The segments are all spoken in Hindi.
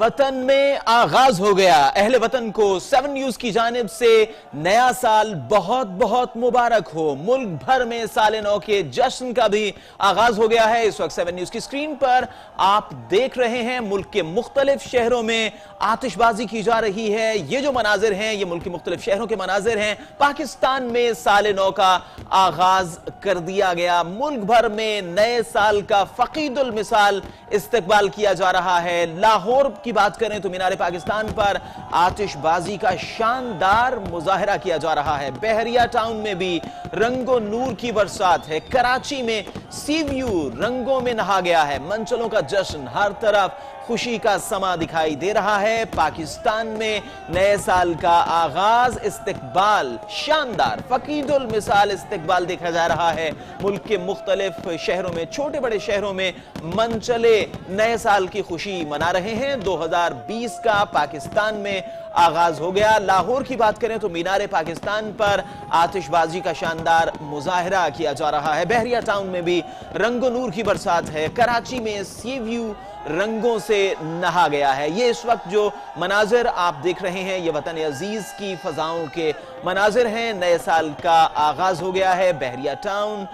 वतन में आगाज हो गया। अहले वतन को 7 न्यूज की जानिब से नया साल बहुत बहुत मुबारक हो। मुल्क भर में साल नौ के जश्न का भी आगाज हो गया है। इस वक्त 7 न्यूज की स्क्रीन पर आप देख रहे हैं मुल्क के मुख्तलिफ शहरों में आतिशबाजी की जा रही है। ये जो मनाजिर हैं ये मुल्क के मुख्तलिफ शहरों के मनाजिर हैं। पाकिस्तान में साल नौ का आगाज कर दिया गया। मुल्क भर में नए साल का फकीदुल मिसाल इस्तकबाल किया जा रहा है। लाहौर की बात करें तो मीनार पाकिस्तान पर आतिशबाजी का शानदार मुजाहरा किया जा रहा है। बहरिया टाउन में भी रंगो नूर की बरसात है। कराची में सी व्यू रंगों में नहा गया है। मंचलों का जश्न, हर तरफ खुशी का समा दिखाई दे रहा है। पाकिस्तान में नए साल का आगाज, इस्तकबाल, शानदार फकीदुल मिसाल इस्तकबाल देखा जा रहा है। मुल्क के मुख्तलिफ शहरों में, छोटे बड़े शहरों में मंचले नए साल की खुशी मना रहे हैं। 2020 का पाकिस्तान में आगाज हो गया। लाहौर की बात करें तो मीनार पाकिस्तान पर आतिशबाजी का शानदार मुजाहरा किया जा रहा है। बहरिया टाउन में भी रंगो नूर की बरसात है। कराची में सी व्यू रंगों से नहा गया है। ये इस वक्त जो मनाजिर आप देख रहे हैं ये वतन अजीज की फजाओं के मनाजिर हैं। नए साल का आगाज हो गया है। Bahria Town,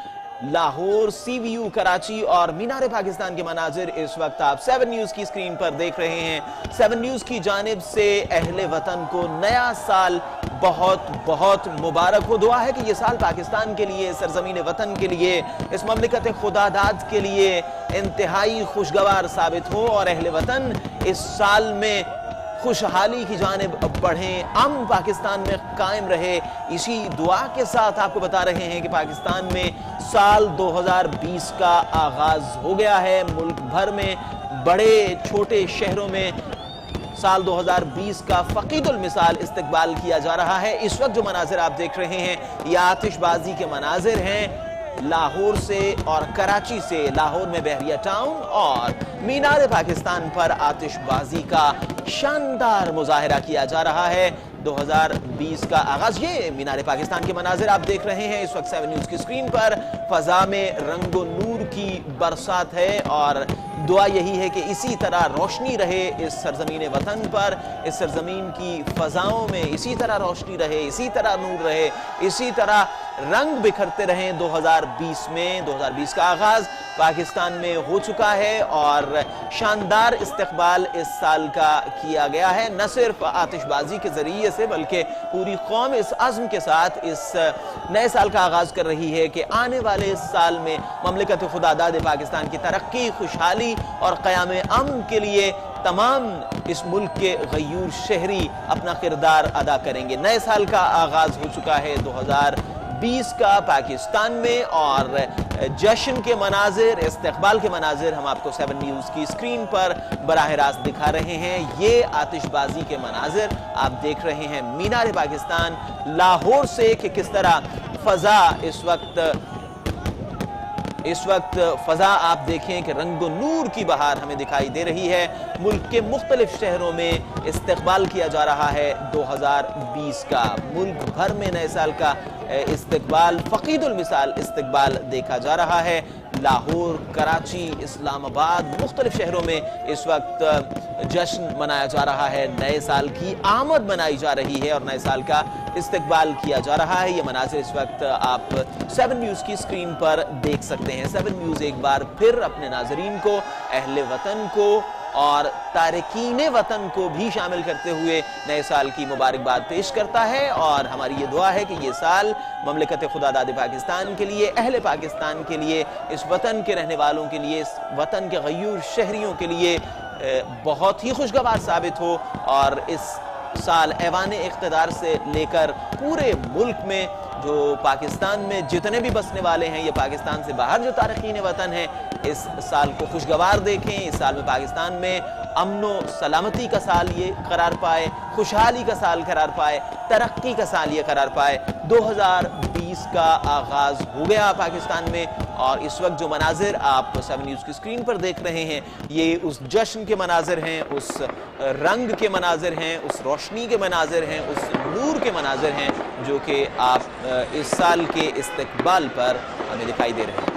Lahore, Sea View, Karachi और मीनार पाकिस्तान के मनाजिर इस वक्त आप 7 न्यूज की स्क्रीन पर देख रहे हैं। 7 न्यूज की जानिब से अहले वतन को नया साल बहुत बहुत मुबारक हो। दुआ है कि ये साल पाकिस्तान के लिए, सरजमीन वतन के लिए, इस ममलिकत खुदादाद के लिए इंतहाई खुशगवार साबित हो और अहले वतन इस साल में खुशहाली की जानिब बढ़ें, अमन पाकिस्तान में कायम रहे। इसी दुआ के साथ आपको बता रहे हैं कि पाकिस्तान में साल 2020 का आगाज हो गया है। मुल्क भर में बड़े छोटे शहरों में साल 2020 का फकीदुल मिसाल इस्तकबाल किया जा रहा है। इस वक्त जो मनाजिर आप देख रहे हैं ये आतिशबाजी के मनाजिर हैं लाहौर से और कराची से। लाहौर में बहरिया टाउन और मीनार पाकिस्तान पर आतिशबाजी का शानदार मुजाहरा किया जा रहा है। 2020 का आगाज, ये मीनार पाकिस्तान के मनाजिर आप देख रहे हैं इस वक्त 7 न्यूज की स्क्रीन पर। फजा में रंगो नूर की बरसात है और दुआ यही है कि इसी तरह रोशनी रहे इस सरजमीन वतन पर, इस सरजमीन की फजाओं में इसी तरह रोशनी रहे, इसी तरह नूर रहे, इसी तरह रंग बिखरते रहें। 2020 में 2020 का आगाज पाकिस्तान में हो चुका है और शानदार इस्तकबाल इस साल का किया गया है। न सिर्फ आतिशबाजी के जरिए से बल्कि पूरी कौम इस अज़्म के साथ इस नए साल का आगाज कर रही है कि आने वाले इस साल में ममलिकत खुदादाद पाकिस्तान की तरक्की, खुशहाली और क़याम अमन के लिए तमाम इस मुल्क के गयूर शहरी अपना किरदार अदा करेंगे। नए साल का आगाज हो चुका है 2020 का पाकिस्तान में और जश्न के मनाजिर, इस्तकबाल के मनाजिर हम आपको 7 न्यूज की स्क्रीन पर बराह रास्त दिखा रहे हैं। ये आतिशबाजी के मनाजिर आप देख रहे हैं मीनार पाकिस्तान लाहौर से कि किस तरह फजा इस वक्त फजा आप देखें कि रंगो नूर की बहार हमें दिखाई दे रही है। मुल्क के मुख्तलिफ शहरों में इस्तकबाल किया जा रहा है 2020 का। मुल्क भर में नए साल का इस्तकबाल, फकीदुल मिसाल इस्तकबाल देखा जा रहा है। लाहौर, कराची, इस्लामाबाद, मुख्तलिफ शहरों में इस वक्त जश्न मनाया जा रहा है। नए साल की आमद मनाई जा रही है और नए साल का इस्तकबाल किया जा रहा है। ये मनाज़िर इस वक्त आप 7 न्यूज़ की स्क्रीन पर देख सकते हैं। 7 न्यूज़ एक बार फिर अपने नाजरीन को, अहले वतन को और तारकीने वतन को भी शामिल करते हुए नए साल की मुबारकबाद पेश करता है और हमारी ये दुआ है कि ये साल ममलिकत खुदादाद पाकिस्तान के लिए, अहले पाकिस्तान के लिए, इस वतन के रहने वालों के लिए, इस वतन के गयूर शहरियों के लिए बहुत ही खुशगवार साबित हो और इस साल ऐवान इक़्तिदार से लेकर पूरे मुल्क में जो पाकिस्तान में जितने भी बसने वाले हैं, ये पाकिस्तान से बाहर जो तारकीन वतन है, इस साल को खुशगवार देखें। इस साल में पाकिस्तान में अमनो सलामती का साल ये करार पाए, खुशहाली का साल करार पाए, तरक्की का साल ये करार पाए। 2020 का आगाज हो गया पाकिस्तान में और इस वक्त जो मनाजिर आप 7 न्यूज़ की स्क्रीन पर देख रहे हैं ये उस जश्न के मनाजिर हैं, उस रंग के मनाजिर हैं, उस रोशनी के मनाजिर हैं, उस नूर के मनाजिर हैं जो कि आप इस साल के इस्तकबाल पर हमें दिखाई दे रहे हैं।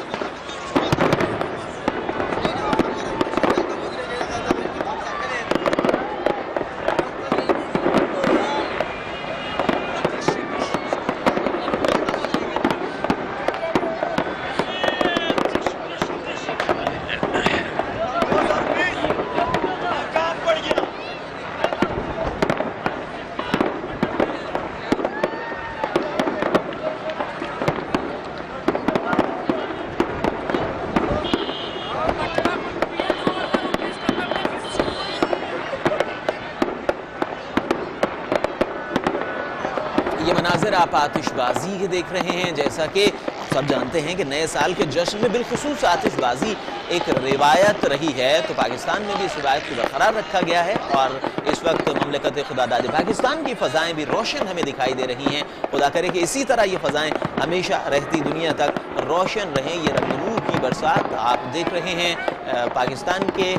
आप आतिशबाजी के देख रहे हैं। जैसा कि सब जानते हैं कि नए साल के जश्न में बिलखुसूस आतिशबाजी एक रिवायत रही है, तो पाकिस्तान में भी इस रिवायत को बरकरार रखा गया है और इस वक्त ममलकत खुदादाद पाकिस्तान की फ़ज़ाएँ भी रोशन हमें दिखाई दे रही हैं। खुदा करे कि इसी तरह ये फ़ज़ाएँ हमेशा रहती दुनिया तक रोशन रहें। ये रंग की बरसात आप देख रहे हैं। पाकिस्तान के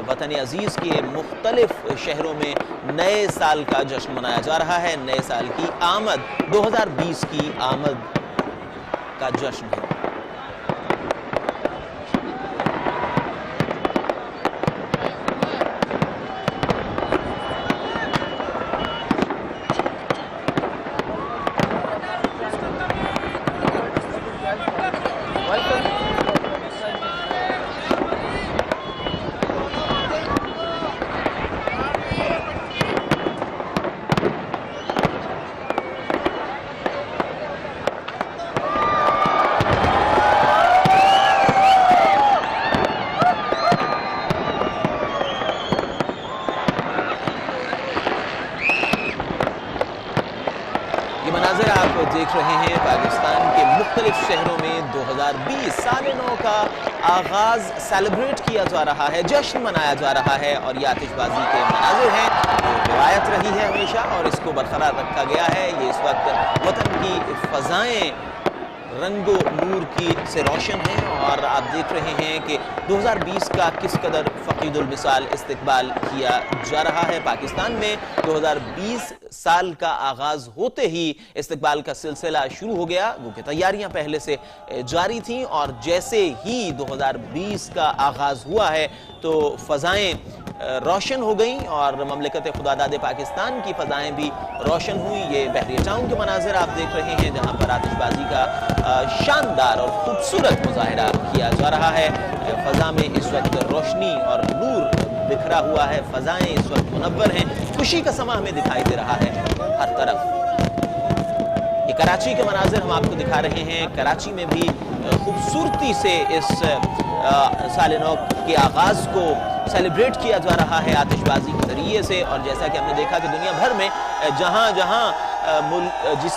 वतन अजीज़ के मुख्तलिफ शहरों में नए साल का जश्न मनाया जा रहा है। नए साल की आमद, 2020 की आमद का जश्न है। ये मनाज़र आप देख रहे हैं पाकिस्तान के मुख्तलिफ शहरों में 2020 साल नौ का आगाज़ सेलिब्रेट किया जा रहा है, जश्न मनाया जा रहा है और ये आतिशबाजी के मनाज़र हैं, रिवायत रही है हमेशा और इसको बरकरार रखा गया है। ये इस वक्त वतन की फ़ज़ाएँ रंगो नूर की से रोशन हैं और आप देख रहे हैं कि 2020 का किस कदर फ़क़ीदुल मिसाल इस्तकबाल किया जा रहा है। पाकिस्तान में 2020 साल का आगाज़ होते ही इस्तकबाल का सिलसिला शुरू हो गया, क्योंकि तैयारियां पहले से जारी थीं और जैसे ही 2020 का आगाज़ हुआ है तो फ़ज़ाएँ रोशन हो गई और ममलकत खुदादाद पाकिस्तान की फ़ज़ाएँ भी रोशन हुई। ये बहरिया टाउन के मनाज़र आप देख रहे हैं जहाँ पर आतिशबाजी का शानदार और खूबसूरत मुजाहिरा किया जा रहा है। फ़ज़ा में इस वक्त रोशनी और नूर बिखरा हुआ है, फ़ज़ाएँ इस वक्त मुनव्वर हैं, खुशी का समा हमें दिखाई दे रहा है हर तरफ। ये कराची के मनाज़र हम आपको दिखा रहे हैं। कराची में भी खूबसूरती से इस साल नौ के आगाज़ को सेलिब्रेट किया जा रहा है आतिशबाजी के ज़रिए से। और जैसा कि हमने देखा कि दुनिया भर में जहाँ जहाँ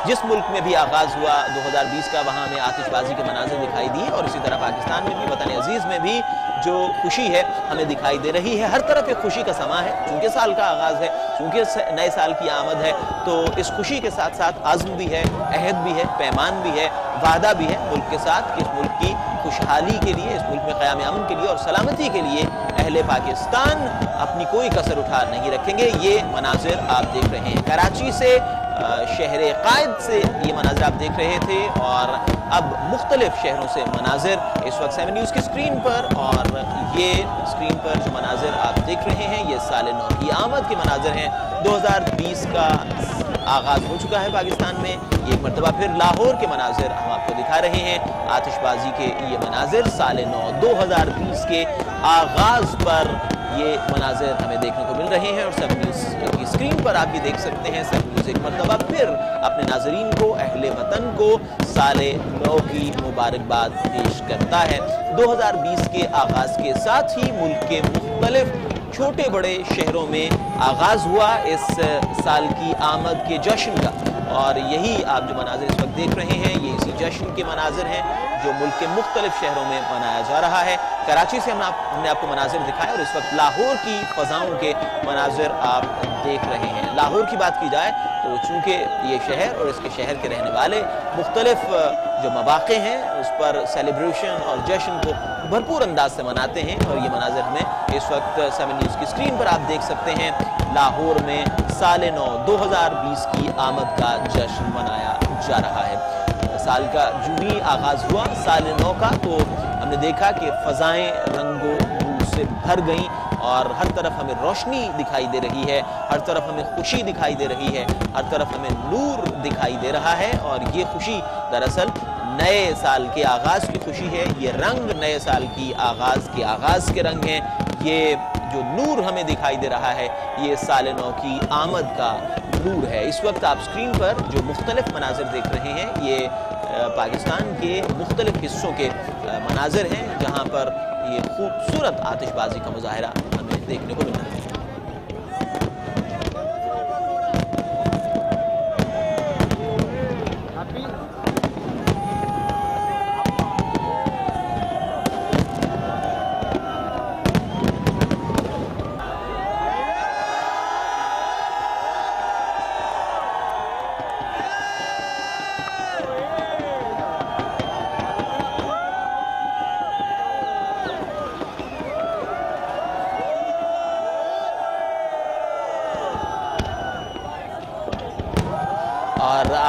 जिस मुल्क में भी आगाज़ हुआ 2020 का, वहाँ हमें आतिशबाजी के मनाज़र दिखाई दिए और इसी तरह पाकिस्तान में भी, वतन अजीज़ में भी जो खुशी है हमें दिखाई दे रही है। हर तरफ एक खुशी का समा है, चूँकि साल का आगाज़ है, चूँकि नए साल की आमद है, तो इस खुशी के साथ साथ आज़्म भी है, अहद भी है, पैमान भी है, वादा भी है मुल्क के साथ कि इस मुल्क की खुशहाली के लिए, इस मुल्क में क़याम अमन के लिए और सलामती के लिए अहले पाकिस्तान अपनी कोई कसर उठा नहीं रखेंगे। ये मनाज़िर आप देख रहे हैं कराची से, शहर क़ायद से ये मनाज़िर आप देख रहे थे और अब मुख्तलिफ शहरों से मनाज़िर इस वक्त 7 न्यूज़ की स्क्रीन पर। और ये स्क्रीन पर जो मनाज़िर आप देख रहे हैं ये साल नौ की आमद के मनाज़िर हैं। 2020 का आगाज़ हो चुका है पाकिस्तान में। ये एक मरतबा फिर लाहौर के मनाज़िर हम आपको दिखा रहे हैं, आतिशबाजी के ये मनाज़िर साल नौ 2020 के आगाज़ पर ये मनाज़िर हमें देखने को मिल रहे हैं। और 7 न्यूज़ की स्क्रीन पर आप भी देख सकते हैं। 7 न्यूज़ एक मरतबा फिर अपने नाज़रीन को, अहले वतन को साल नौ की मुबारकबाद पेश करता है। 2020 के आगाज़ के साथ ही मुल्क के मुख्तलिफ छोटे बड़े शहरों में आगाज़ हुआ इस साल की आमद के जश्न का और यही आप जो मनाज़िर इस वक्त देख रहे हैं ये इसी जश्न के मनाज़िर हैं जो मुल्क के मुख्तलिफ शहरों में मनाया जा रहा है। कराची से हमने आपको मनाज़िर दिखाए और इस वक्त लाहौर की फ़ज़ाओं के मनाज़िर आप देख रहे हैं। लाहौर की बात की जाए तो चूँकि ये शहर और इसके शहर के रहने वाले मुख्तलिफ जो मवाक़े हैं उस पर सेलिब्रेशन और जश्न को भरपूर अंदाज से मनाते हैं और ये मनाज़िर हमें इस वक्त 7 न्यूज़ की स्क्रीन पर आप देख सकते हैं। लाहौर में साल नौ 2020 की आमद का जश्न मनाया जा रहा है। साल का जो ही आगाज़ हुआ साल नौ का तो हमने देखा कि फ़ज़ाएँ रंगो नूर से भर गईं और हर तरफ हमें रोशनी दिखाई दे रही है, हर तरफ हमें खुशी दिखाई दे रही है, हर तरफ हमें नूर दिखाई दे रहा है। और ये खुशी दरअसल नए साल के आगाज़ की खुशी है। ये रंग नए साल की आगाज़ के रंग हैं। ये जो नूर हमें दिखाई दे रहा है ये साल नौ की आमद का नूर है। इस वक्त आप स्क्रीन पर जो मुख्तलिफ मनाज़िर देख रहे हैं ये पाकिस्तान के मुख्तलिफ हिस्सों के मनाज़िर हैं जहाँ पर ये खूबसूरत आतिशबाजी का मुजाहिरा हमें देखने को मिल रहा है।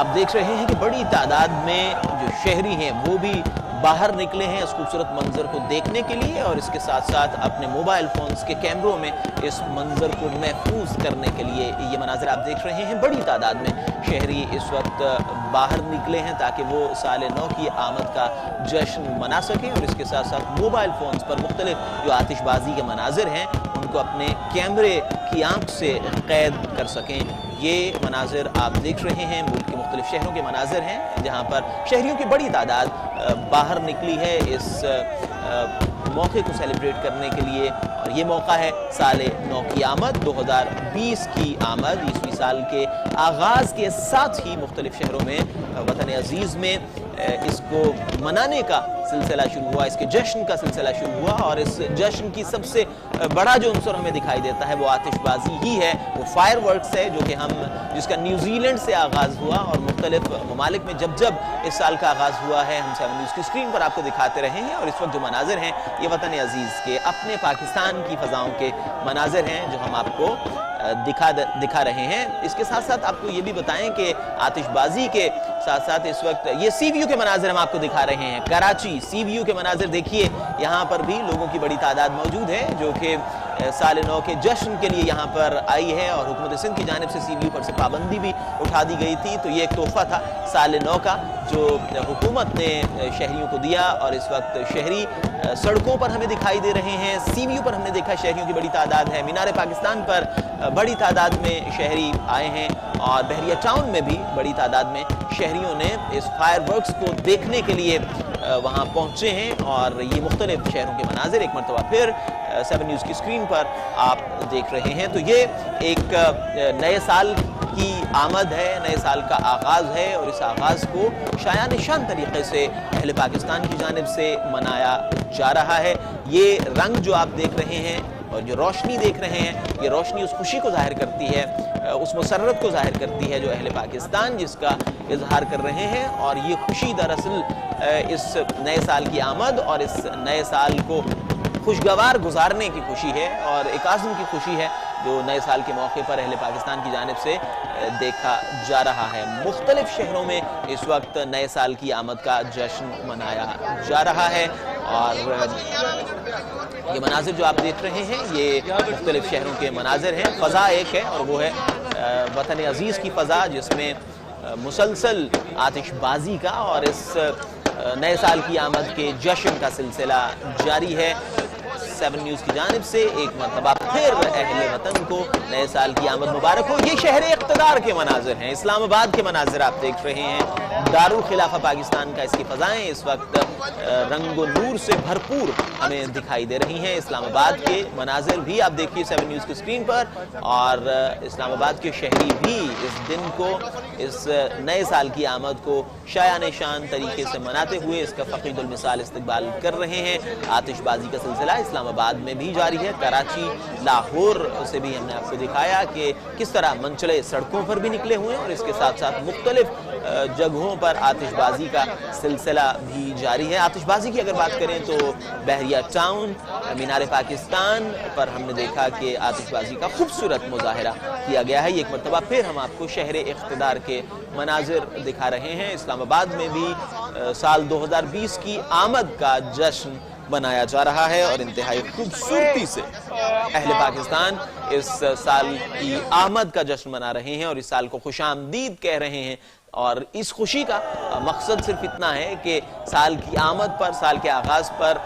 आप देख रहे हैं कि बड़ी तादाद में जो शहरी हैं वो भी बाहर निकले हैं इस खूबसूरत मंजर को देखने के लिए, और इसके साथ साथ अपने मोबाइल फोन्स के कैमरों में इस मंजर को महफूज करने के लिए ये मनाजिर आप देख रहे हैं। बड़ी तादाद में शहरी इस वक्त बाहर निकले हैं ताकि वो साल नौ की आमद का जश्न मना सकें, और इसके साथ साथ मोबाइल फोन्स पर मुख्तलिफ जो आतिशबाजी के मनाजिर हैं उनको अपने कैमरे की आंख से कैद कर सकें। ये मनाजिर आप देख रहे हैं मुल्क के मुख्तलिफ शहरों के मनाजिर हैं जहाँ पर शहरियों की बड़ी तादाद बाहर निकली है इस मौके को सेलिब्रेट करने के लिए। और ये मौका है साल नौ की आमद, 2020 की आमद, ईस्वी साल के आगाज़ के साथ ही मुख्तलिफ शहरों में वतन अजीज़ में इसको मनाने का सिलसिला शुरू हुआ, इसके जश्न का सिलसिला शुरू हुआ। और इस जश्न की सबसे बड़ा जो अंसर हमें दिखाई देता है वो आतिशबाजी ही है, वो फायर वर्क्स है जो कि जिसका न्यूजीलैंड से आगाज़ हुआ, और मुख्तलिफ ममालिक में जब जब इस साल का आगाज़ हुआ है हम 7 न्यूज़ की स्क्रीन पर आपको दिखाते रहे हैं। और इस वक्त जो मनाजिर हैं ये वतन अजीज़ के अपने पाकिस्तान की फ़ज़ाओं के मनाजिर हैं जो हम आपको दिखा रहे हैं। इसके साथ साथ आपको ये भी बताएं कि आतिशबाजी के साथ साथ इस वक्त ये सीवीयू के मनाजिर हम आपको दिखा रहे हैं। कराची सीवीयू के मनाजिर देखिए, यहाँ पर भी लोगों की बड़ी तादाद मौजूद है जो कि साल नौ के जश्न के लिए यहाँ पर आई है, और हुकूमत सिंध की जानिब से सीवीयू पर से पाबंदी भी उठा दी गई थी। तो ये एक तोहफा था साल नौ का जो हुकूमत ने शहरियों को दिया, और इस वक्त शहरी सड़कों पर हमें दिखाई दे रहे हैं। सीवीयू पर हमने देखा शहरियों की बड़ी तादाद है, मीनार पाकिस्तान पर बड़ी तादाद में शहरी आए हैं, और बहरिया टाउन में भी बड़ी तादाद में शहरियों ने इस फायर वर्क्स को देखने के लिए वहाँ पहुँचे हैं। और ये मुख्तलिफ शहरों के मनाजिर एक मरतबा फिर 7 न्यूज़ की स्क्रीन पर आप देख रहे हैं। तो ये एक नए साल की आमद है, नए साल का आगाज़ है, और इस आगाज़ को शाया निशान तरीक़े से अहले पाकिस्तान की जानिब से मनाया जा रहा है। ये रंग जो आप देख रहे हैं और जो रोशनी देख रहे हैं, ये रोशनी उस खुशी को जाहिर करती है, उस मुसर्रत को जाहिर करती है जो अहले पाकिस्तान जिसका इजहार कर रहे हैं। और ये खुशी दरअसल इस नए साल की आमद और इस नए साल को खुशगवार गुजारने की खुशी है, और एक आज़म की खुशी है जो नए साल के मौके पर अहले पाकिस्तान की जानिब से देखा जा रहा है। मुख्तलिफ शहरों में इस वक्त नए साल की आमद का जश्न मनाया जा रहा है, और ये मनाजिर जो आप देख रहे हैं ये मुख्तलिफ शहरों के मनाजिर हैं। फ़ज़ा एक है और वो है वतन अजीज़ की फ़ज़ा जिसमें मुसलसल आतिशबाजी का और इस नए साल की आमद के जश्न का सिलसिला जारी है। 7 न्यूज़ की जानिब से एक मरतबा फिर अहले वतन को नए साल की आमद मुबारक हो। ये शहर इक़्तिदार के मनाजिर हैं, इस्लामाबाद के मनाजिर आप देख रहे हैं। दारुल खिलाफा पाकिस्तान का इसकी फ़ज़ाएँ इस वक्त रंगो नूर से भरपूर हमें दिखाई दे रही हैं। इस्लामाबाद के मनाजिर भी आप देखिए 7 न्यूज़ की स्क्रीन पर, और इस्लामाबाद के शहरी भी इस दिन को, इस नए साल की आमद को शायान शान तरीके से मनाते हुए इसका फ़क़ीदुल मिसाल इस्तक़बाल कर रहे हैं। आतिशबाजी का सिलसिला इस्लामाबाद में भी जारी है। कराची, लाहौर से भी हमने आपको दिखाया कि किस तरह मनचले सड़कों पर भी निकले हुए हैं, और इसके साथ साथ मुख्तलिफ जगहों पर आतिशबाजी का सिलसिला भी जारी है। आतिशबाजी की अगर बात करें तो बहरिया टाउन, मीनार पाकिस्तान पर हमने देखा कि आतिशबाजी का खूबसूरत मुजाहरा किया गया है। एक मरतबा फिर हम आपको शहर इक़्तिदार के मनाजिर दिखा रहे हैं। इस्लामाबाद में भी साल 2020 की आमद का जश्न बनाया जा रहा है, और इंतहाई खूबसूरती से अहले पाकिस्तान इस साल की आमद का जश्न मना रहे हैं और इस साल को खुशामदीद कह रहे हैं। और इस खुशी का मकसद सिर्फ इतना है कि साल की आमद पर, साल के आगाज़ पर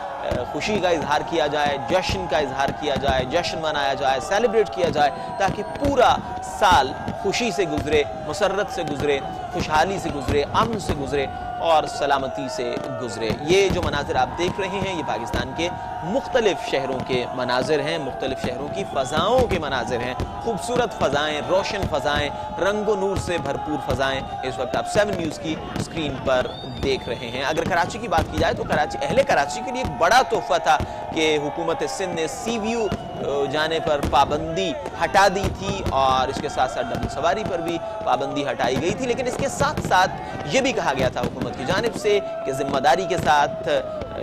खुशी का इजहार किया जाए, जश्न का इजहार किया जाए, जश्न मनाया जाए, सेलिब्रेट किया जाए, ताकि पूरा साल खुशी से गुजरे, मुसर्रत से गुजरे, खुशहाली से गुजरे, अमन से गुजरे और सलामती से गुजरे। ये जो मनाजिर आप देख रहे हैं ये पाकिस्तान के मुख्तलिफ शहरों के मनाजिर हैं, मुख्तलिफ शहरों की फ़ज़ाओं के मनाजिर हैं। खूबसूरत फ़ज़ाएँ, रोशन फ़ज़ाएँ, रंगो नूर से भरपूर फ़ज़ाएँ इस वक्त आप 7 न्यूज़ की स्क्रीन पर देख रहे हैं। अगर कराची की बात की जाए तो अहले कराची के लिए एक बड़ा तोहफा था कि हुकूमत सिंध ने सीवीयू जाने पर पाबंदी हटा दी थी, और इसके साथ साथ डबल सवारी पर भी पाबंदी हटाई गई थी। लेकिन इसके साथ साथ ये भी कहा गया था हुकूमत की जानिब से कि जिम्मेदारी के साथ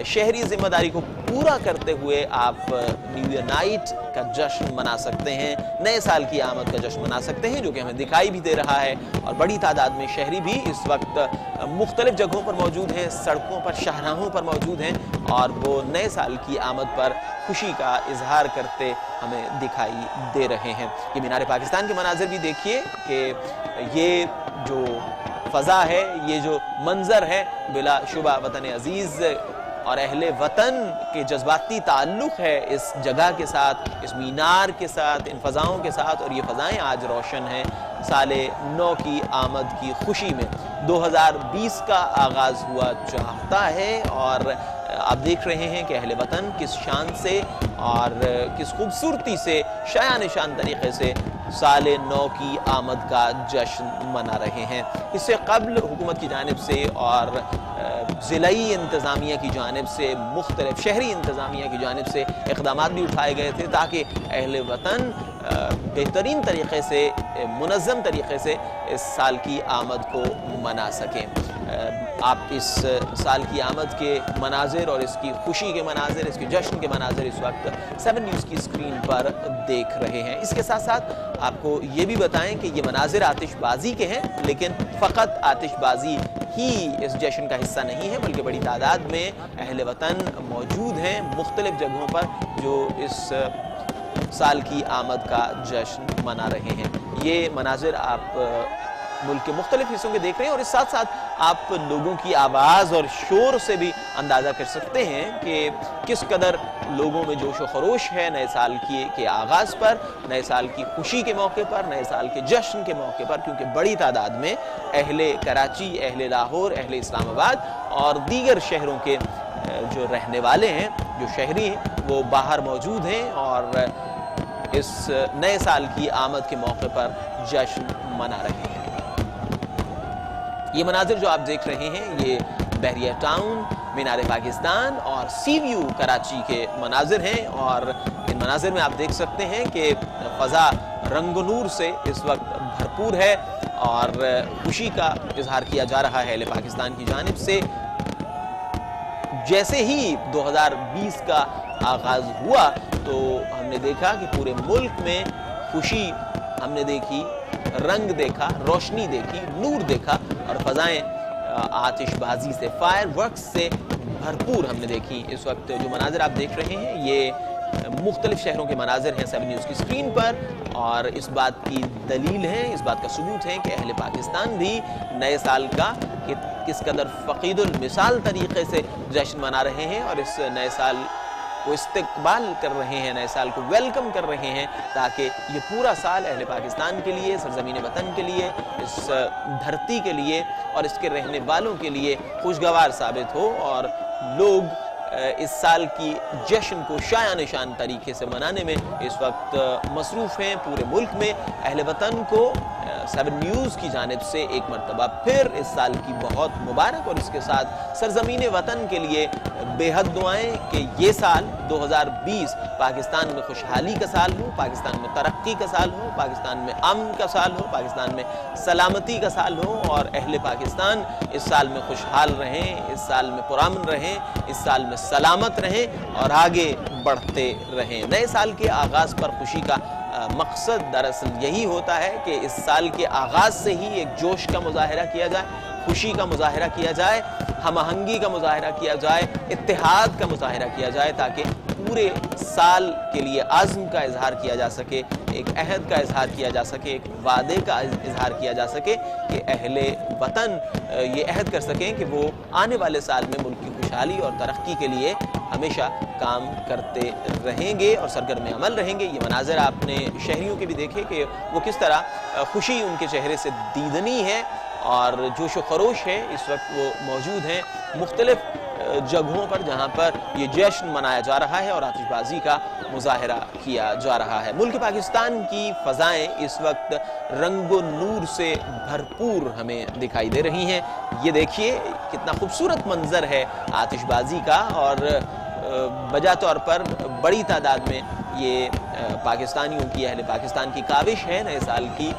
शहरी जिम्मेदारी को पूरा करते हुए आप न्यू ईयर नाइट का जश्न मना सकते हैं, नए साल की आमद का जश्न मना सकते हैं, जो कि हमें दिखाई भी दे रहा है। और बड़ी तादाद में शहरी भी इस वक्त मुख्तलिफ जगहों पर मौजूद हैं, सड़कों पर, शाहराहों पर मौजूद हैं और वो नए साल की आमद पर खुशी का इजहार करते हमें दिखाई दे रहे हैं। ये मीनार पाकिस्तान के मनाजिर भी देखिए कि ये जो फ़ज़ा है, ये जो मंजर है, बिलाशुबा वतन अजीज़ और अहले वतन के जज्बाती ताल्लुक़ है इस जगह के साथ, इस मीनार के साथ, इन फ़ज़ाओं के साथ। और ये फ़ज़ाएँ आज रोशन हैं साले नौ की आमद की खुशी में। 2020 का आगाज़ हुआ चाहता है और आप देख रहे हैं कि अहले वतन किस शान से और किस खूबसूरती से शायान शान तरीक़े से साले नौ की आमद का जश्न मना रहे हैं। इससे कबल हुकूमत की जानिब से और ज़िलाई इंतज़ामिया की जानिब से, मुख्तलिफ शहरी इंतज़ामिया की जानिब से इक़दामात भी उठाए गए थे ताकि अहले वतन बेहतरीन तरीक़े से, मुनज़्ज़म तरीक़े से इस साल की आमद को मना सकें। आप इस साल की आमद के मनाजिर और इसकी खुशी के मनाजिर, इसके जश्न के मनाजिर इस वक्त 7 न्यूज़ की स्क्रीन पर देख रहे हैं। इसके साथ साथ आपको ये भी बताएं कि ये मनाजिर आतिशबाजी के हैं, लेकिन फ़कत आतिशबाजी ही इस जश्न का हिस्सा नहीं है, बल्कि बड़ी तादाद में अहले वतन मौजूद हैं मुख्तलिफ जगहों पर जो इस साल की आमद का जश्न मना रहे हैं। ये मनाजिर आप मुल्क के मुख्तलिफ हिस्सों के देख रहे हैं और इस साथ साथ आप लोगों की आवाज़ और शोर से भी अंदाज़ा कर सकते हैं कि किस कदर लोगों में जोश व खरोश है नए साल के आगाज़ पर, नए साल की खुशी के मौके पर, नए साल के जश्न के मौके पर, क्योंकि बड़ी तादाद में अहले कराची, अहले लाहौर, अहले इस्लामाबाद और दीगर शहरों के जो रहने वाले हैं, जो शहरी हैं, वो बाहर मौजूद हैं और इस नए साल की आमद के मौके पर जश्न मना रहे हैं। ये मनाजिर जो आप देख रहे हैं ये बहरिया टाउन, मीनार पाकिस्तान और सी व्यू कराची के मनाजिर हैं और इन मनाजिर में आप देख सकते हैं कि फ़ज़ा रंग नूर से इस वक्त भरपूर है और खुशी का इजहार किया जा रहा है अहले पाकिस्तान की जानिब से। जैसे ही 2020 का आगाज़ हुआ तो हमने देखा कि पूरे मुल्क में खुशी हमने देखी, रंग देखा, रोशनी देखी, नूर देखा और फ़ज़ाएँ आतिशबाजी से, फायर वर्क्स से भरपूर हमने देखी। इस वक्त जो मनाजिर आप देख रहे हैं ये मुख्तलिफ शहरों के मनाजिर हैं 7 न्यूज़ की स्क्रीन पर और इस बात की दलील है, इस बात का सबूत है कि अहले पाकिस्तान भी नए साल का किस कदर फ़क़ीदुल मिसाल तरीक़े से जश्न मना रहे हैं और इस नए साल को इस्तकबाल कर रहे हैं, नए साल को वेलकम कर रहे हैं ताकि ये पूरा साल अहले पाकिस्तान के लिए, सरज़मीन वतन के लिए, इस धरती के लिए और इसके रहने वालों के लिए खुशगवार साबित हो और लोग इस साल की जश्न को शायान शान तरीके से मनाने में इस वक्त मसरूफ़ हैं। पूरे मुल्क में अहले वतन को 7 न्यूज़ की जानिब से एक मरतबा फिर इस साल की बहुत मुबारक और इसके साथ सरज़मीन वतन के लिए बेहद दुआएं कि ये साल 2020 पाकिस्तान में खुशहाली का साल हो, पाकिस्तान में तरक्की का साल हो, पाकिस्तान में अमन का साल हो, पाकिस्तान में सलामती का साल हो और अहले पाकिस्तान इस साल में खुशहाल रहें, इस साल में पुरअमन रहें, इस साल में सलामत रहें और आगे बढ़ते रहें। नए साल के आगाज़ पर खुशी का मकसद दरअसल यही होता है कि इस साल के आगाज़ से ही एक जोश का मुज़ाहिरा किया जाए, खुशी का मुज़ाहिरा किया जाए, हम आहंगी का मुज़ाहिरा किया जाए, इत्तेहाद का मुज़ाहिरा किया जाए ताकि पूरे साल के लिए आज़्म का इजहार किया जा सके, एक अहद का इजहार किया जा सके, एक वादे का इजहार किया जा सके कि अहले वतन ये अहद कर सकें कि वो आने वाले साल में मुल्क की खुशहाली और तरक्की के लिए हमेशा काम करते रहेंगे और सरगर्म अमल रहेंगे। ये मनाज़र आपने शहरियों के भी देखे कि वो किस तरह खुशी उनके चेहरे से दीदनी है और जोश व खरोश है। इस वक्त वो मौजूद हैं मुख्तलिफ जगहों पर जहाँ पर ये जश्न मनाया जा रहा है और आतिशबाजी का मुज़ाहिरा किया जा रहा है। मुल्क पाकिस्तान की फ़ज़ाएँ इस वक्त रंगो नूर से भरपूर हमें दिखाई दे रही हैं। ये देखिए कितना खूबसूरत मंज़र है आतिशबाजी का और बजा तौर पर बड़ी तादाद में ये पाकिस्तानियों की, अहले पाकिस्तान की काविश है नए साल की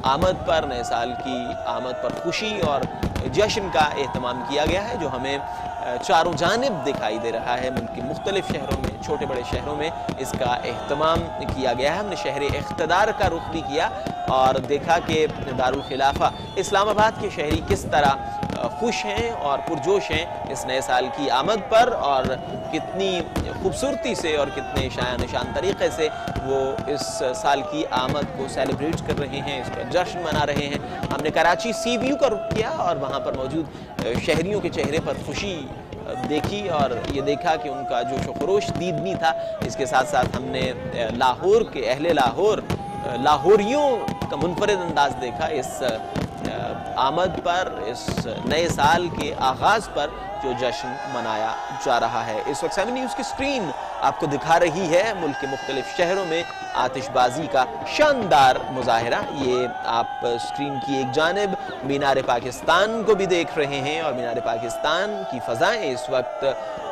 आमद पर, नए साल की आमद पर खुशी और जश्न का एहतमाम किया गया है जो हमें चारों जानिब दिखाई दे रहा है। मुल्क के मुख्तलिफ शहरों में, छोटे बड़े शहरों में इसका एहतमाम किया गया है। हमने शहर इख्तिदार का रुख भी किया और देखा कि दारुल खिलाफा इस्लामाबाद के शहरी किस तरह खुश हैं और पुरजोश हैं इस नए साल की आमद पर, और कितनी खूबसूरती से और कितने शाया निशान तरीक़े से वो इस साल की आमद को सेलिब्रेट कर रहे हैं, इसका जश्न मना रहे हैं। हमने कराची सी व्यू का रुख किया और वहाँ पर मौजूद शहरियों के चेहरे पर खुशी देखी और ये देखा कि उनका जोश व खरोश दीदनी था। इसके साथ साथ हमने लाहौर के अहले लाहौर लाहौरियों का मुनफरिद अंदाज देखा इस आमद पर, इस नए साल के आगाज़ पर जो जश्न मनाया जा रहा है। इस वक्त 7 न्यूज़ की स्क्रीन आपको दिखा रही है मुल्क के मुख्तलिफ शहरों में आतिशबाजी का शानदार मुजाहिरा। ये आप स्क्रीन की एक जानिब मीनार पाकिस्तान को भी देख रहे हैं और मीनार पाकिस्तान की फ़ज़ाएँ इस वक्त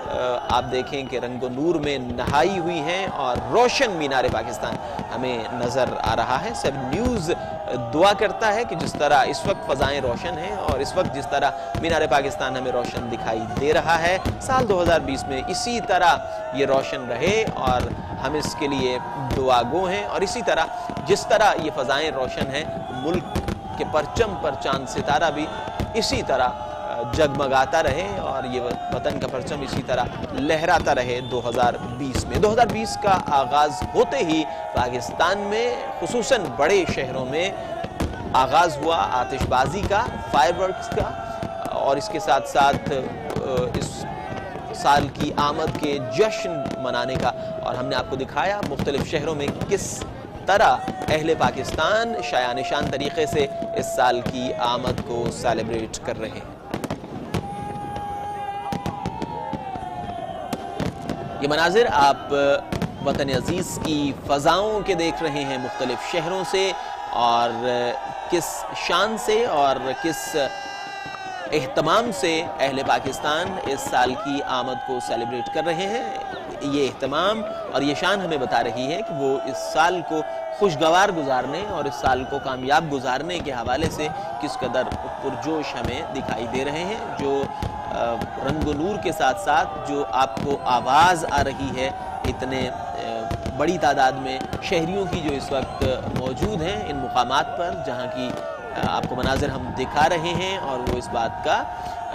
आप देखें कि रंगो नूर में नहाई हुई हैं और रोशन मीनार पाकिस्तान हमें नज़र आ रहा है। 7 न्यूज़ दुआ करता है कि जिस तरह इस वक्त फ़ज़ाएँ रोशन हैं और इस वक्त जिस तरह मीनार पाकिस्तान हमें रोशन दिखाई दे रहा है, साल 2020 में इसी तरह ये रोशन रहे और हम इसके लिए दुआगो हैं। और इसी तरह जिस तरह ये फ़ज़ाएँ रोशन हैं, मुल्क के परचम पर चांद सितारा भी इसी तरह जगमगाता रहे और ये वतन का परचम इसी तरह लहराता रहे 2020 में। 2020 का आगाज़ होते ही पाकिस्तान में खुसूसन बड़े शहरों में आगाज़ हुआ आतिशबाजी का, फायरवर्क्स का, और इसके साथ साथ इस साल की आमद के जश्न मनाने का। और हमने आपको दिखाया मुख्तलिफ शहरों में किस तरह अहले पाकिस्तान शाया निशान तरीक़े से इस साल की आमद को सेलिब्रेट कर रहे हैं। ये मनाजिर आप वतन अजीज़ की फ़ज़ाओं के देख रहे हैं मुख्तलिफ शहरों से, और किस शान से और किस एहतमाम से अहले पाकिस्तान इस साल की आमद को सेलिब्रेट कर रहे हैं। ये एहतमाम और ये शान हमें बता रही है कि वो इस साल को खुशगवार गुजारने और इस साल को कामयाब गुजारने के हवाले से किस कदर पुरजोश हमें दिखाई दे रहे हैं। जो रंग नूर के साथ साथ जो आपको आवाज़ आ रही है इतने बड़ी तादाद में शहरियों की जो इस वक्त मौजूद हैं इन मुकामात पर जहाँ की आपको मनाजिर हम दिखा रहे हैं, और वो इस बात का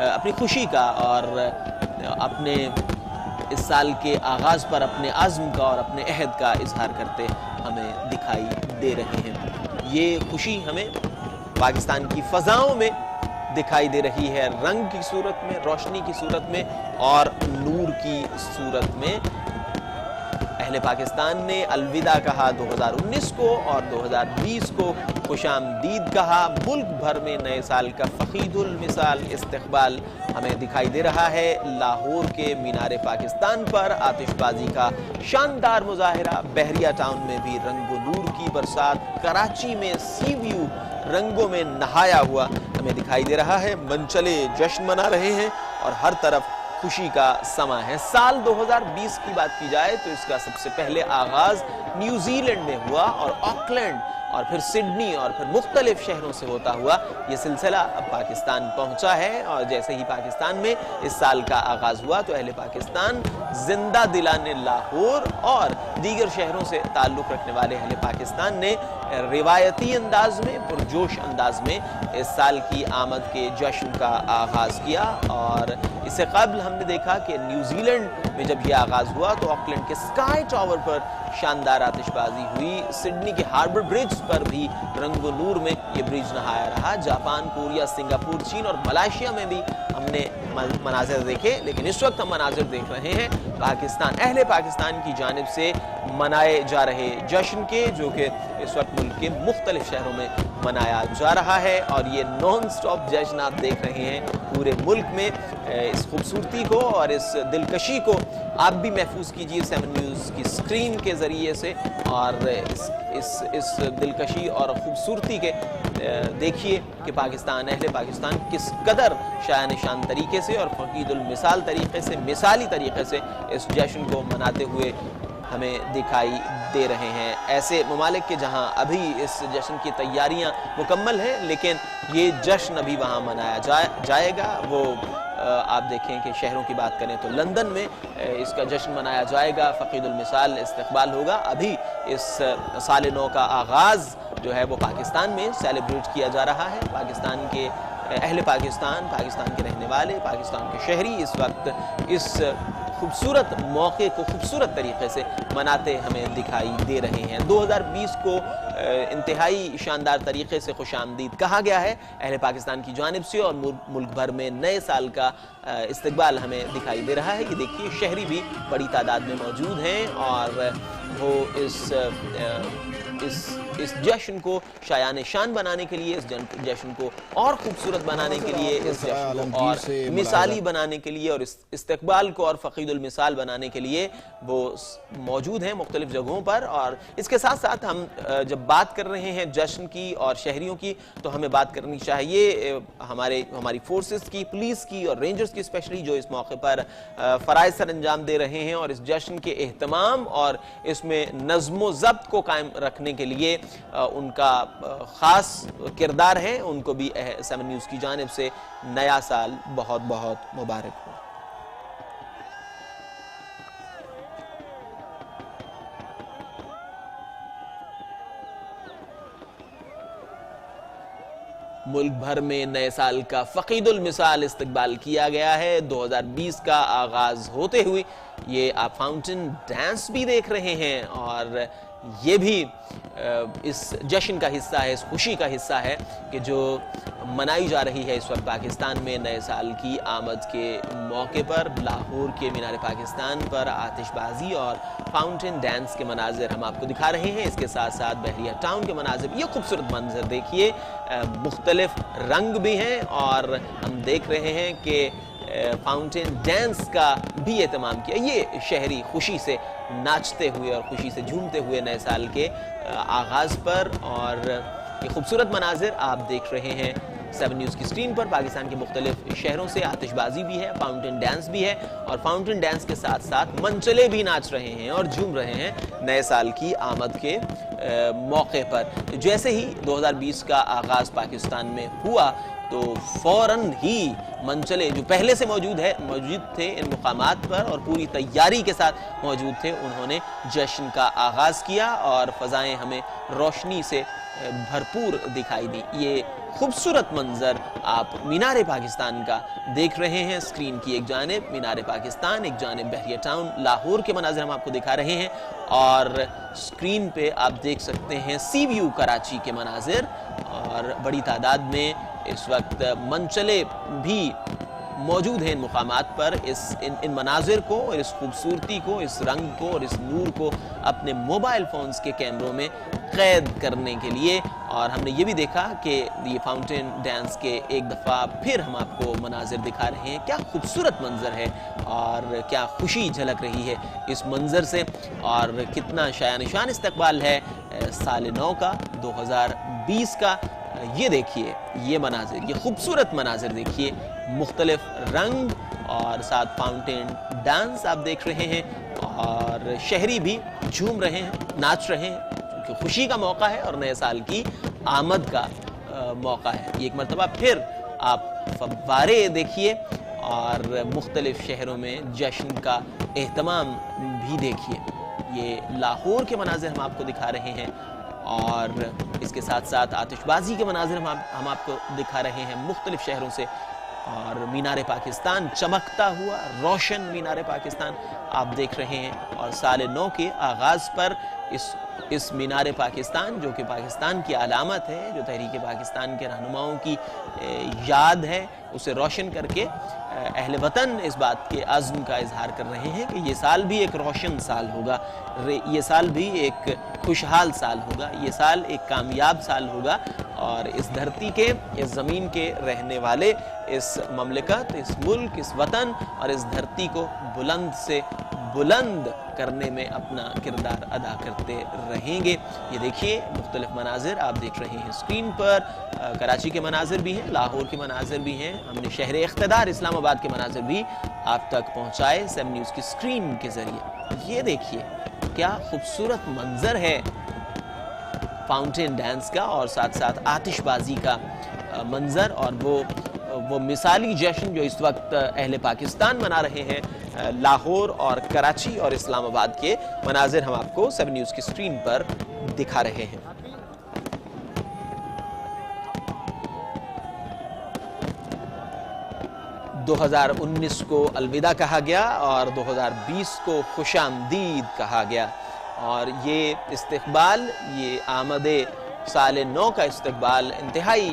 अपनी खुशी का और अपने इस साल के आगाज़ पर अपने आज़्म का और अपने अहद का इजहार करते हमें दिखाई दे रहे हैं। ये खुशी हमें पाकिस्तान की फ़ज़ाओं में दिखाई दे रही है, रंग की सूरत में, रोशनी की सूरत में और नूर की सूरत में। अहले पाकिस्तान ने अलविदा कहा 2019 को और 2020 को खुशामदीद कहा। मुल्क भर में नए साल का फ़खीदुल मिसाल इस्तक़बाल हमें दिखाई दे रहा है। लाहौर के मीनार पाकिस्तान पर आतिशबाजी का शानदार मुजाहिरा, बहरिया टाउन में भी रंगो नूर की बरसात, कराची में सी व्यू रंगों में नहाया हुआ हमें दिखाई दे रहा है। मनचले जश्न मना रहे हैं और हर तरफ खुशी का समा है। साल 2020 की बात की जाए तो इसका सबसे पहले आगाज न्यूजीलैंड में हुआ और ऑकलैंड और फिर सिडनी और फिर मुख्तलिफ शहरों से होता हुआ ये सिलसिला अब पाकिस्तान पहुंचा है। और जैसे ही पाकिस्तान में इस साल का आगाज हुआ तो अहले पाकिस्तान जिंदा दिलाने लाहौर और दीगर शहरों से ताल्लुक़ रखने वाले अहले पाकिस्तान ने रिवायती अंदाज में, पुरजोश अंदाज में इस साल की आमद के जश्न का आगाज़ किया। और इससे कबल हमने देखा कि न्यूजीलैंड में जब यह आगाज़ हुआ तो ऑकलैंड के स्काई टावर पर शानदार आतिशबाजी हुई। सिडनी के हार्बर ब्रिज पर भी रंगो नूर में ये ब्रिज नहाया रहा। जापान, कोरिया, सिंगापुर, चीन और मलेशिया में भी हमने मनाजिर देखे। लेकिन इस वक्त हम मनाजिर देख रहे हैं पाकिस्तान, अहले पाकिस्तान की जानिब से मनाए जा रहे जश्न के, जो कि इस वक्त मुल्क के मुख्तलिफ शहरों में मनाया जा रहा है। और ये नॉन स्टॉप जश्न आप देख रहे हैं पूरे मुल्क में। इस खूबसूरती को और इस दिलकशी को आप भी महफूज कीजिए 7 न्यूज़ की स्क्रीन के ज़रिए से, और इस दिलकशी और ख़ूबसूरती के देखिए कि पाकिस्तान, अहले पाकिस्तान किस कदर शाया निशान तरीके से और फ़कीदुल मिसाल तरीके से, मिसाली तरीके से इस जश्न को मनाते हुए हमें दिखाई दे रहे हैं। ऐसे ममालिक के जहां अभी इस जश्न की तैयारियां मुकम्मल हैं, लेकिन ये जश्न अभी वहां मनाया जाएगा। वो आप देखें कि शहरों की बात करें तो लंदन में इसका जश्न मनाया जाएगा, फ़क़ीदुल मिसाल इस्तक़बाल होगा। अभी इस साल नौ का आगाज़ जो है वो पाकिस्तान में सेलिब्रेट किया जा रहा है। पाकिस्तान के अहले पाकिस्तान के रहने वाले, पाकिस्तान के शहरी इस वक्त इस खूबसूरत मौके को खूबसूरत तरीके से मनाते हमें दिखाई दे रहे हैं। 2020 को इंतहाई शानदार तरीके से खुशामदीद कहा गया है अहले पाकिस्तान की जानिब से, और मुल्क भर में नए साल का इस्तकबाल हमें दिखाई दे रहा है। ये देखिए शहरी भी बड़ी तादाद में मौजूद हैं और वो इस जश्न को शायान शान बनाने के लिए, इस जश्न को और खूबसूरत बनाने के लिए, इस जश्न को और मिसाली बनाने के लिए और इस इस्तकबाल को और फ़क़ीदुल मिसाल बनाने के लिए वो मौजूद हैं मुख्तलिफ जगहों पर। और इसके साथ साथ हम जब बात कर रहे हैं जश्न की और शहरियों की, तो हमें बात करनी चाहिए हमारी फोर्सेस की, पुलिस की और रेंजर्स की स्पेशली, जो इस मौके पर फ़राइज़ सर अंजाम दे रहे हैं और इस जश्न के एहतमाम और इसमें नज़्म ज़ब्त को कायम रखने के लिए उनका ख़ास किरदार है। उनको भी 7 न्यूज़ की जानिब से नया साल बहुत बहुत मुबारक हो। मुल्क भर में नए साल का फ़क़ीदुल मिसाल इस्तकबाल किया गया है। 2020 का आगाज़ होते हुए ये आप फाउंटेन डांस भी देख रहे हैं और ये भी इस जश्न का हिस्सा है, इस खुशी का हिस्सा है कि जो मनाई जा रही है इस वक्त पाकिस्तान में नए साल की आमद के मौके पर। लाहौर के मीनार पाकिस्तान पर आतिशबाजी और फाउंटेन डांस के मनाजिर हम आपको दिखा रहे हैं। इसके साथ साथ बहरिया टाउन के मनाजिर, ये खूबसूरत मंजर देखिए, मुख्तलिफ रंग भी हैं और हम देख रहे हैं कि फाउंटेन डांस का भी एहतमाम किया। ये शहरी खुशी से नाचते हुए और खुशी से झूमते हुए नए साल के आगाज़ पर, और ये खूबसूरत मनाजिर आप देख रहे हैं 7 न्यूज़ की स्क्रीन पर। पाकिस्तान के मुख्तलिफ शहरों से आतिशबाजी भी है, फाउंटेन डांस भी है और फाउंटेन डांस के साथ साथ मनचले भी नाच रहे हैं और झूम रहे हैं नए साल की आमद के मौके पर। जैसे ही 2020 का आगाज़ पाकिस्तान में हुआ तो फौरन ही मंचले जो पहले से मौजूद थे इन मुकामात पर और पूरी तैयारी के साथ मौजूद थे, उन्होंने जश्न का आगाज़ किया और फ़ज़ाएँ हमें रोशनी से भरपूर दिखाई दी। ये खूबसूरत मंजर आप मीनार पाकिस्तान का देख रहे हैं स्क्रीन की एक जानिब मीनार पाकिस्तान, एक जानिब बहरिया टाउन लाहौर के मनाजिर हम आपको दिखा रहे हैं और स्क्रीन पे आप देख सकते हैं सी व्यू कराची के मनाजिर और बड़ी तादाद में इस वक्त मंचले भी मौजूद हैं इन मुकामात पर। इन मनाजिर को और इस खूबसूरती को, इस रंग को और इस नूर को अपने मोबाइल फ़ोन्स के कैमरों में कैद करने के लिए। और हमने ये भी देखा कि ये फाउंटेन डांस के एक दफ़ा फिर हम आपको मनाजिर दिखा रहे हैं। क्या खूबसूरत मंजर है और क्या खुशी झलक रही है इस मंजर से और कितना शायानिशान इस्तकबाल है साल नौ का 2020 का। ये देखिए ये मनाजिर, ये खूबसूरत मनाजिर देखिए, मुख्तलिफ रंग और साथ फाउंटेन डांस आप देख रहे हैं और शहरी भी झूम रहे हैं, नाच रहे हैं, क्योंकि खुशी का मौका है और नए साल की आमद का मौका है। एक मरतबा फिर आप फव्वारे देखिए और मुख्तलिफ शहरों में जश्न का एहतमाम भी देखिए। ये लाहौर के मनाजिर हम आपको दिखा रहे हैं और इसके साथ साथ आतिशबाजी के मनाजिर हम आपको दिखा रहे हैं मुख्तलिफ शहरों से। और मीनार पाकिस्तान चमकता हुआ रोशन मीनार पाकिस्तान आप देख रहे हैं और साल नौ के आगाज़ पर इस मीनार पाकिस्तान जो कि पाकिस्तान की अलामत है, जो तहरीक पाकिस्तान के रहनुमाओं की याद है, उसे रोशन करके अहले वतन इस बात के अज़्म का इजहार कर रहे हैं कि ये साल भी एक रोशन साल होगा, ये साल भी एक खुशहाल साल होगा, ये साल एक कामयाब साल होगा और इस धरती के, इस ज़मीन के रहने वाले इस ममलिकत, इस मुल्क, इस वतन और इस धरती को बुलंद से बुलंद करने में अपना किरदार अदा करते रहेंगे। ये देखिए मुख्तलिफ मनाजिर आप देख रहे हैं स्क्रीन पर, कराची के मनाजिर भी हैं, लाहौर के मनाजिर भी हैं, हमने शहर इख्तिदार इस्लामाबाद के मनाजिर भी आप तक पहुँचाए 7 न्यूज़ की स्क्रीन के ज़रिए। ये देखिए क्या खूबसूरत मंजर है फाउंटेन डांस का और साथ साथ आतिशबाजी का मंजर, और वो मिसाली जश्न जो इस वक्त अहले पाकिस्तान मना रहे हैं। लाहौर और कराची और इस्लामाबाद के मनाजिर हम आपको 7 न्यूज़ की स्क्रीन पर दिखा रहे हैं। दो 2019 को अलविदा कहा गया और 2020 को खुशामदीद कहा गया, और ये इस्तकबाल, ये आमदे साल नौ का इस्तकबाल इंतहाई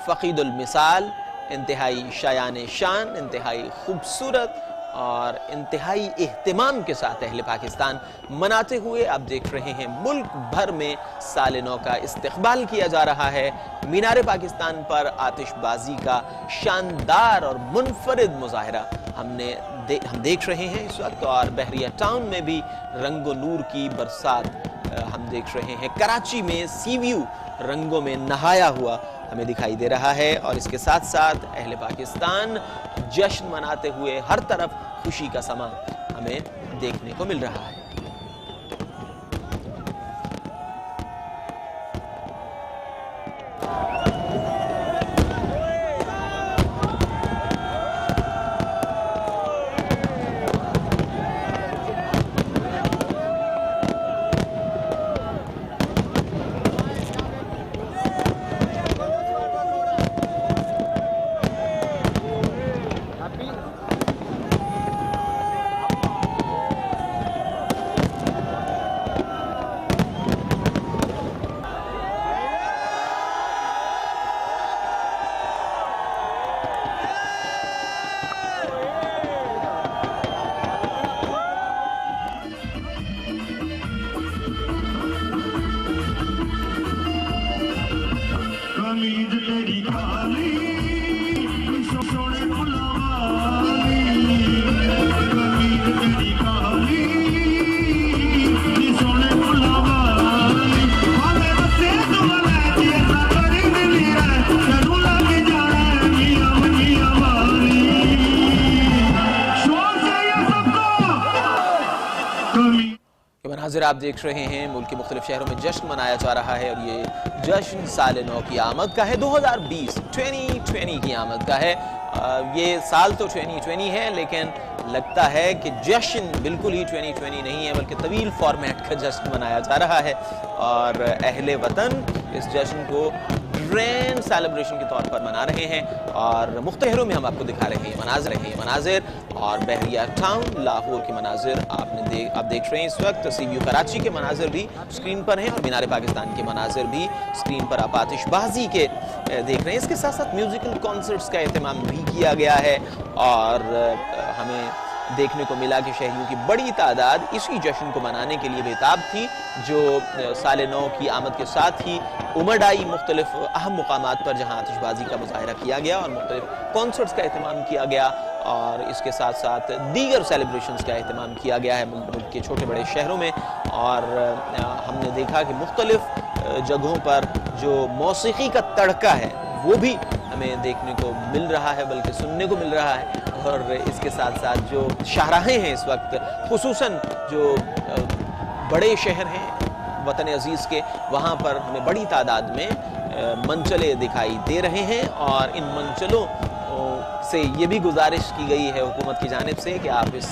फ़क़ीदुल मिसाल, इंतहाई शायान शान, इंतहाई खूबसूरत और इंतहाई एहतिमाम के साथ अहले पाकिस्तान मनाते हुए आप देख रहे हैं मुल्क भर में साल नौ का इस्तकबाल किया जा रहा है। मीनार पाकिस्तान पर आतिशबाजी का शानदार और मुनफरिद मुजाहिरा हम देख रहे हैं इस वक्त, और बहरिया टाउन में भी रंगो नूर की बरसात हम देख रहे हैं। कराची में सी व्यू रंगों में नहाया हुआ हमें दिखाई दे रहा है, और इसके साथ साथ अहले पाकिस्तान जश्न मनाते हुए हर तरफ खुशी का समा हमें देखने को मिल रहा है। मनाजिर आप देख रहे हैं, मुल्क के मुख्तलिफ शहरों में जश्न मनाया जा रहा है, और ये जश्न साल नौ की आमद का है, 2020 की आमद का है। ये साल तो 2020 है, लेकिन लगता है कि जश्न बिल्कुल ही 2020 नहीं है, बल्कि तवील फॉर्मेट का जश्न मनाया जा रहा है, और अहले वतन इस जश्न को ग्रैंड सेलिब्रेशन के तौर पर मना रहे हैं, और मुख्तलिफ में हम आपको दिखा रहे हैं मनाजिर और बहरिया टाउन लाहौर के मनाजिर आप देख रहे हैं इस वक्त। सी व्यू कराची के मनाजिर भी स्क्रीन पर हैं, और मीनार पाकिस्तान के मनाजिर भी स्क्रीन पर आप आतिशबाजी के देख रहे हैं। इसके साथ साथ म्यूजिकल कॉन्सर्ट्स का एहतमाम भी किया गया है, और हमें देखने को मिला कि शहरियों की बड़ी तादाद इसी जश्न को मनाने के लिए बेताब थी, जो साल नौ की आमद के साथ ही उमड़ आई मुख्तलिफ अहम मुकामात पर, जहाँ आतिशबाजी का मुजाहिरा किया गया और मुख्तलिफ कॉन्सर्ट्स का एहतमाम किया गया, और इसके साथ साथ दीगर सेलिब्रेशंस का एहतमाम किया गया है मुल्क के छोटे बड़े शहरों में। और हमने देखा कि मुख्तलिफ जगहों पर जो मौसीकी का तड़का है वो भी हमें देखने को मिल रहा है, बल्कि सुनने को मिल रहा है, और इसके साथ साथ जो शाहराहें हैं इस वक्त, खुसूसन जो बड़े शहर हैं वतन अजीज़ के, वहाँ पर हमें बड़ी तादाद में मंचले दिखाई दे रहे हैं, और इन मंचलों से ये भी गुजारिश की गई है हुकूमत की जानिब से कि आप इस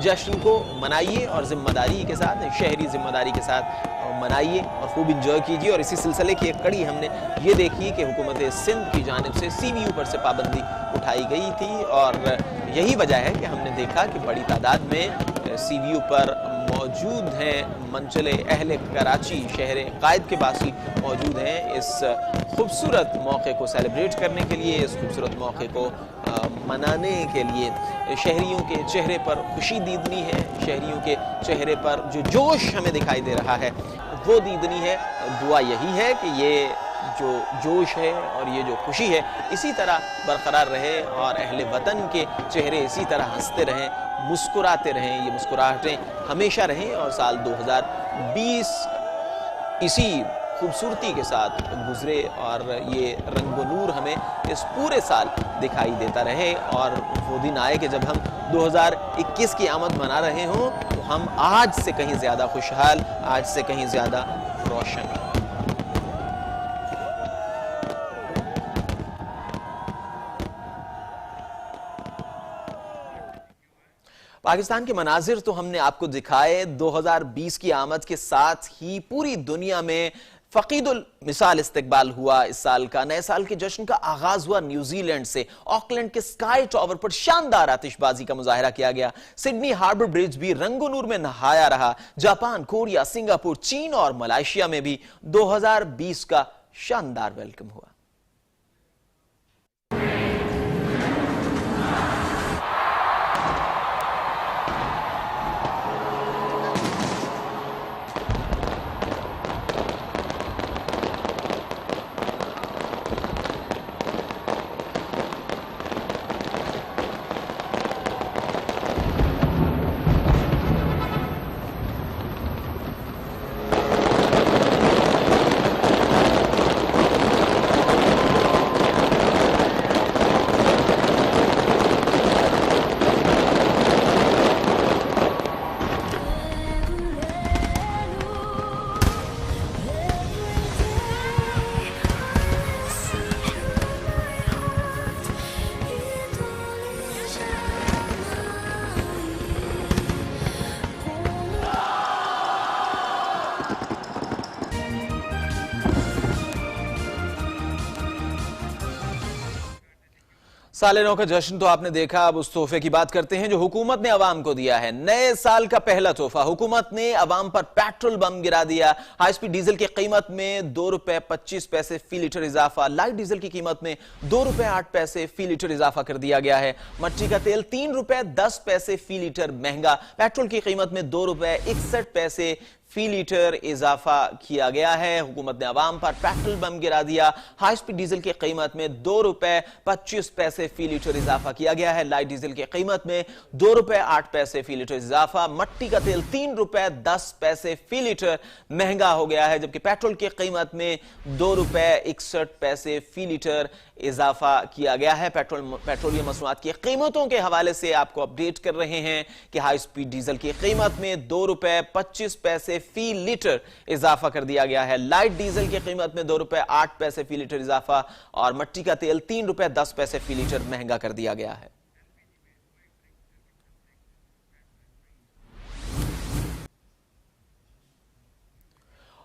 जश्न को मनाइए और ज़िम्मेदारी के साथ, शहरी ज़िम्मेदारी के साथ मनाइए और खूब इंजॉय कीजिए। और इसी सिलसिले की एक कड़ी हमने ये देखी कि हुकूमत सिंध की जानिब से CVU पर से पाबंदी उठाई गई थी, और यही वजह है कि हमने देखा कि बड़ी तादाद में CVU पर मौजूद हैं मंचले अहले कराची शहर कायद के बासी मौजूद हैं इस खूबसूरत मौके को सेलिब्रेट करने के लिए, इस खूबसूरत मौके को मनाने के लिए। शहरियों के चेहरे पर खुशी दीदनी है, शहरियों के चेहरे पर जो जोश हमें दिखाई दे रहा है वो दीदनी है। दुआ यही है कि ये जो जोश है और ये जो खुशी है इसी तरह बरकरार रहे, और अहले वतन के चेहरे इसी तरह हंसते रहें, मुस्कुराते रहें, ये मुस्कुराहटें हमेशा रहें, और साल 2020 इसी खूबसूरती के साथ गुजरे, और ये रंगो नूर हमें इस पूरे साल दिखाई देता रहे, और वो दिन आए कि जब हम 2021 की आमद मना रहे हों तो हम आज से कहीं ज्यादा खुशहाल, आज से कहीं ज्यादा रोशन। पाकिस्तान के मनाजिर तो हमने आपको दिखाए। 2020 की आमद के साथ ही पूरी दुनिया में फकीदुल मिसाल इस्तकबाल हुआ। इस साल का, नए साल के जश्न का आगाज हुआ न्यूजीलैंड से। ऑकलैंड के स्काई टावर पर शानदार आतिशबाजी का मुजाहरा किया गया। सिडनी हार्बर ब्रिज भी रंगो नूर में नहाया रहा। जापान, कोरिया, सिंगापुर, चीन और मलेशिया में भी 2020 का शानदार वेलकम हुआ। साले नौ का जश्न तो आपने देखा। अब उस तोहफे की बात करते हैं जो हुकूमत ने अवाम को दिया है। नए साल का पहला तोहफा, हुकूमत ने अवाम पर पेट्रोल बम गिरा दिया। हाई स्पीड डीजल की कीमत में 2 रुपए 25 पैसे फी लीटर इजाफा। लाइट डीजल की कीमत में 2 रुपए 8 पैसे फी लीटर इजाफा कर दिया गया है। मट्टी का तेल 3 रुपए 10 पैसे फी लीटर महंगा। पेट्रोल की कीमत में 2 रुपए 61 पैसे फी लीटर इजाफा किया गया है। हुकूमत ने अवाम पर पेट्रोल बम गिरा दिया। हाई स्पीड डीजल की कीमत में 2 रुपए 25 पैसे फी लीटर इजाफा किया गया है। लाइट डीजल की कीमत में 2 रुपए 8 पैसे फी लीटर इजाफा। मट्टी का तेल 3 रुपए 10 पैसे फी लीटर महंगा हो गया है, जबकि पेट्रोल की कीमत में 2 रुपए 61 पैसे फी लीटर इजाफा किया गया है। पेट्रोलियम मसनूआत की कीमतों के हवाले से आपको अपडेट कर रहे हैं कि हाई स्पीड डीजल की कीमत में 2 रुपए 25 पैसे फी लीटर इजाफा कर दिया गया है। लाइट डीजल की कीमत में 2 रुपए 8 पैसे फी लीटर इजाफा और मट्टी का तेल 3 रुपए 10 पैसे फी लीटर महंगा कर दिया गया है।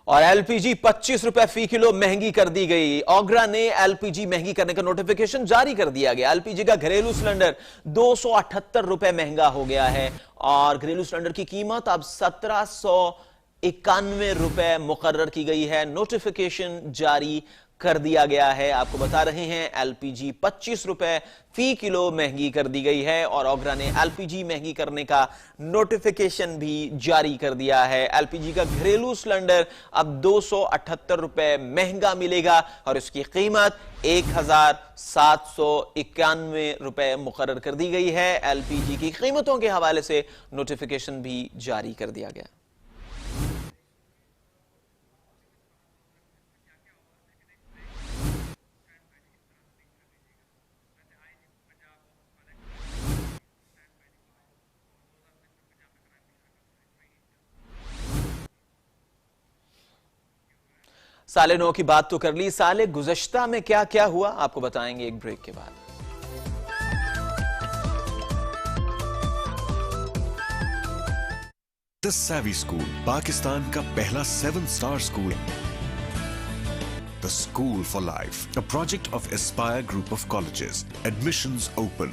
और एलपीजी 25 रुपए फी किलो महंगी कर दी गई। ओगरा ने एलपीजी महंगी करने का नोटिफिकेशन जारी कर दिया गया। एलपीजी का घरेलू सिलेंडर 278 रुपए महंगा हो गया है और घरेलू सिलेंडर की कीमत अब 1791 रुपए मुकर्रर की गई है। नोटिफिकेशन जारी कर दिया गया है। आपको बता रहे हैं एलपीजी 25 रुपए फी किलो महंगी कर दी गई है और ओगरा ने एलपीजी महंगी करने का नोटिफिकेशन भी जारी कर दिया है। एलपीजी का घरेलू सिलेंडर अब 278 रुपए महंगा मिलेगा और इसकी कीमत 1791 रुपए मुकर्रर कर दी गई है। एलपीजी की कीमतों के हवाले से नोटिफिकेशन भी जारी कर दिया गया। साले 9 की बात तो कर ली, साले गुज़श्ता में क्या क्या हुआ आपको बताएंगे एक ब्रेक के बाद। द सेवी स्कूल, पाकिस्तान का पहला 7-स्टार school. The School for Life, a project of Aspire Group of Colleges. Admissions open.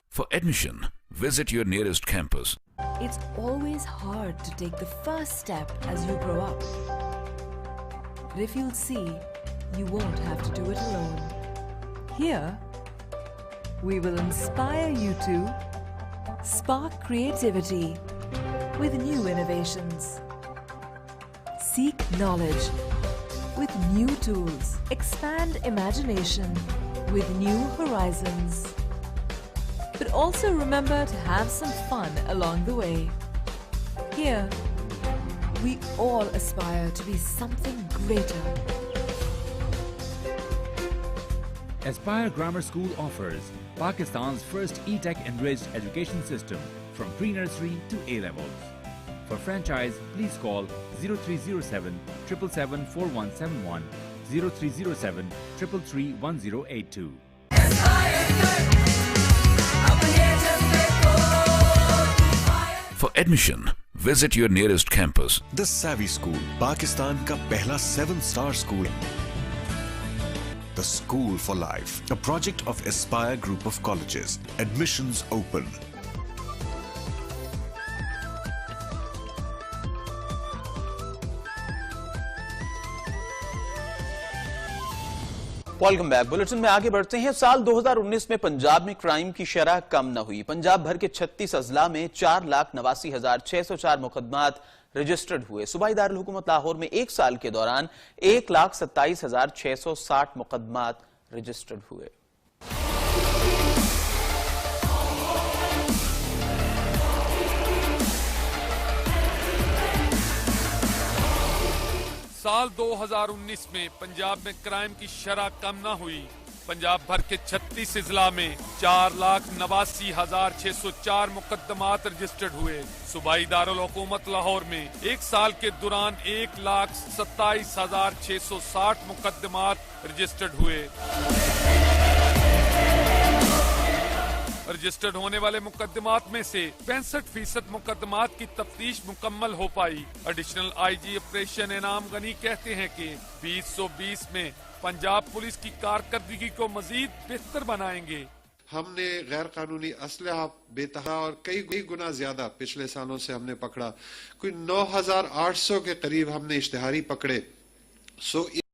For admission, visit your nearest campus. It's always hard to take the first step as you grow up. But if you'll see, you won't have to do it alone. Here, we will inspire you to spark creativity with new innovations. Seek knowledge with new tools. Expand imagination with new horizons. But also remember to have some fun along the way. Here, we all aspire to be something greater. Aspire Grammar School offers Pakistan's first e-tech enriched education system from pre-nursery to A-levels. For franchise, please call 0307 777 4171, 0307 333 1082. For admission, visit your nearest campus. The Savvy School, Pakistan का पहला 7-star school. The School for Life, a project of Aspire Group of Colleges. Admissions open. Welcome back. Bulletin में आगे बढ़ते हैं। साल 2019 में पंजाब में क्राइम की शरह कम न हुई। पंजाब भर के 36 अजला में 4,89,604 मुकदमात रजिस्टर्ड हुए। सूबाई दारुल हुकूमत लाहौर में एक साल के दौरान 1,27,660 मुकदमात रजिस्टर्ड हुए। साल 2019 में पंजाब में क्राइम की शरह कम न हुई। पंजाब भर के 36 अजला में 4,89,604 मुकदमात रजिस्टर्ड हुए। सूबाई दारुल हुकूमत लाहौर में एक साल के दौरान 1,27,660 मुकदमात रजिस्टर्ड हुए। रजिस्टर्ड होने वाले मुकदमात में से 65% मुकदमात की तफ्तीश मुकम्मल हो पाई। एडिशनल आईजी ऑपरेशन इनाम गनी कहते हैं कि 2020 में पंजाब पुलिस की कारकर्दगी को मजीद बेहतर बनाएंगे। हमने गैर कानूनी असलहा बेतहा और कई गुना ज्यादा पिछले सालों से हमने पकड़ा। कोई 9,800 के करीब हमने इश्तिहारी पकड़े।